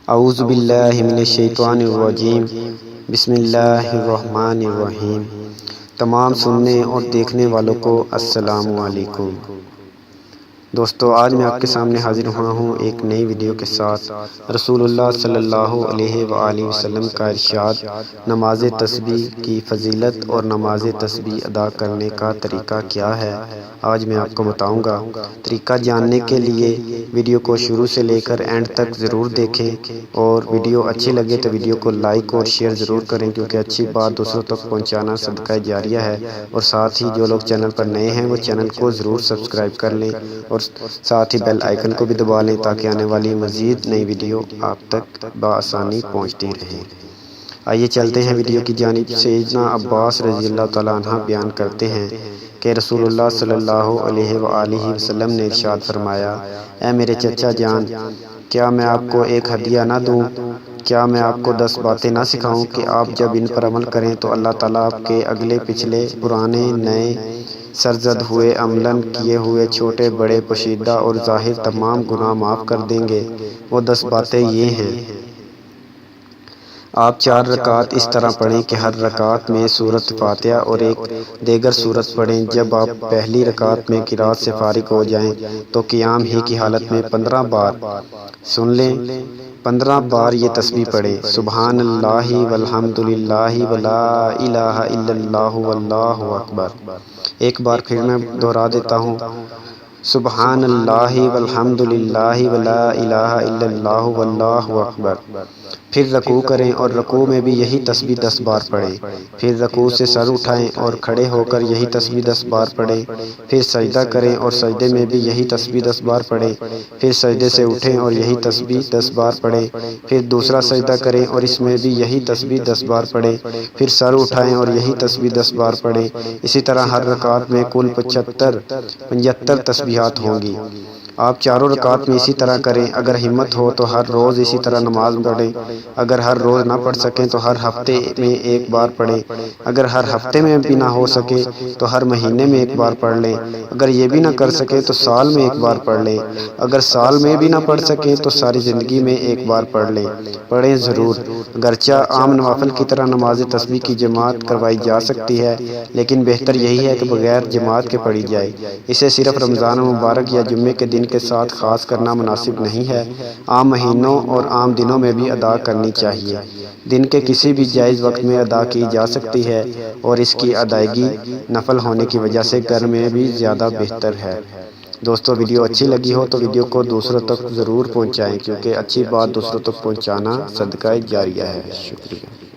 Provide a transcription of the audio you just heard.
اعوذ باللہ من الشیطان الرجیم، بسم اللہ الرحمن الرحیم۔ تمام سننے اور دیکھنے والوں کو السلام علیکم۔ دوستو، آج میں آپ کے سامنے حاضر ہوا ہوں ایک نئی ویڈیو کے ساتھ۔ رسول اللہ صلی اللہ علیہ وآلہ وسلم کا ارشاد، نماز تسبیح کی فضیلت اور نماز تسبیح ادا کرنے کا طریقہ کیا ہے، آج میں آپ کو بتاؤں گا۔ طریقہ جاننے کے لیے ویڈیو کو شروع سے لے کر اینڈ تک ضرور دیکھیں، اور ویڈیو اچھی لگے تو ویڈیو کو لائک اور شیئر ضرور کریں، کیونکہ اچھی بات دوسروں تک پہنچانا صدقہ جاریہ ہے۔ اور ساتھ ہی جو لوگ چینل پر نئے ہیں وہ چینل کو ضرور سبسکرائب کر لیں، اور ساتھ ہی بیل آئیکن کو بھی دبا لیں تاکہ آنے والی مزید نئی ویڈیو آپ تک بآسانی پہنچتی رہے۔ آئیے چلتے ہیں ویڈیو کی جانب۔ سیدنا عباس رضی اللہ تعالیٰ عنہ بیان کرتے ہیں کہ رسول اللہ صلی اللہ علیہ وآلہ وسلم نے ارشاد فرمایا، اے میرے چچا جان، کیا میں آپ کو ایک ہدیہ نہ دوں؟ کیا میں آپ کو 10 باتیں نہ سکھاؤں کہ آپ جب ان پر عمل کریں تو اللہ تعالیٰ آپ کے اگلے پچھلے پرانے نئے سرزد ہوئے عملاً کیے ہوئے چھوٹے بڑے پوشیدہ اور ظاہر تمام گناہ معاف کر دیں گے؟ وہ 10 باتیں یہ ہیں۔ آپ 4 رکعت اس طرح پڑھیں کہ ہر رکعت میں سورۃ فاتحہ اور ایک دیگر سورت پڑھیں۔ جب آپ پہلی رکعت میں قرات سے فارغ ہو جائیں تو قیام ہی کی حالت میں 15 بار، سن لیں، 15 بار یہ تسبیح پڑھیں، سبحان اللہ والحمد للہ ولا الہ الا اللہ واللہ اکبر۔ ایک بار پھر میں دہرا دیتا ہوں، سبحان اللہ والحمد للہ ولا الہ الا اللہ واللہ اکبر۔ پھر رکوع کریں اور رکوع میں بھی یہی تسبیح 10 بار پڑھیں۔ پھر رکوع سے سر اٹھائیں اور کھڑے ہو کر یہی تسبیح 10 بار پڑھیں۔ پھر سجدہ کریں اور سجدے میں بھی یہی تسبیح 10 بار پڑھیں۔ پھر سجدے سے اٹھیں اور یہی تسبیح 10 بار پڑھیں۔ پھر دوسرا سجدہ کریں اور اس میں بھی یہی تسبیح 10 بار پڑھیں۔ پھر سر اٹھائیں اور یہی تسبیح 10 بار پڑھیں۔ اسی طرح ہر رکعت میں کل 75 تسبیحات ہوں گی۔ آپ چاروں رکعت میں اسی طرح کریں۔ اگر ہمت ہو تو ہر روز اسی طرح نماز پڑھیں۔ اگر ہر روز نہ پڑھ سکیں تو ہر ہفتے میں ایک بار پڑھیں۔ اگر ہر ہفتے میں بھی نہ ہو سکے تو ہر مہینے میں ایک بار پڑھ لیں۔ اگر یہ بھی نہ کر سکے تو سال میں ایک بار پڑھ لیں۔ اگر سال میں بھی نہ پڑھ سکیں تو ساری زندگی میں ایک بار پڑھ لیں۔ پڑھیں ضرور۔ اگرچہ عام نوافل کی طرح نماز تسبیح کی جماعت کروائی جا سکتی ہے، لیکن بہتر یہی ہے کہ بغیر جماعت کے پڑھی جائے۔ اسے صرف رمضان مبارک یا جمعے کے دن کے ساتھ خاص کرنا مناسب نہیں ہے، عام مہینوں اور عام دنوں میں بھی ادا کرنی چاہیے۔ دن کے کسی بھی جائز وقت میں ادا کی جا سکتی ہے، اور اس کی ادائیگی نفل ہونے کی وجہ سے گھر میں بھی زیادہ بہتر ہے۔ دوستو، ویڈیو اچھی لگی ہو تو ویڈیو کو دوسروں تک ضرور پہنچائیں، کیونکہ اچھی بات دوسروں تک پہنچانا صدقہ جاریہ ہے۔ شکریہ۔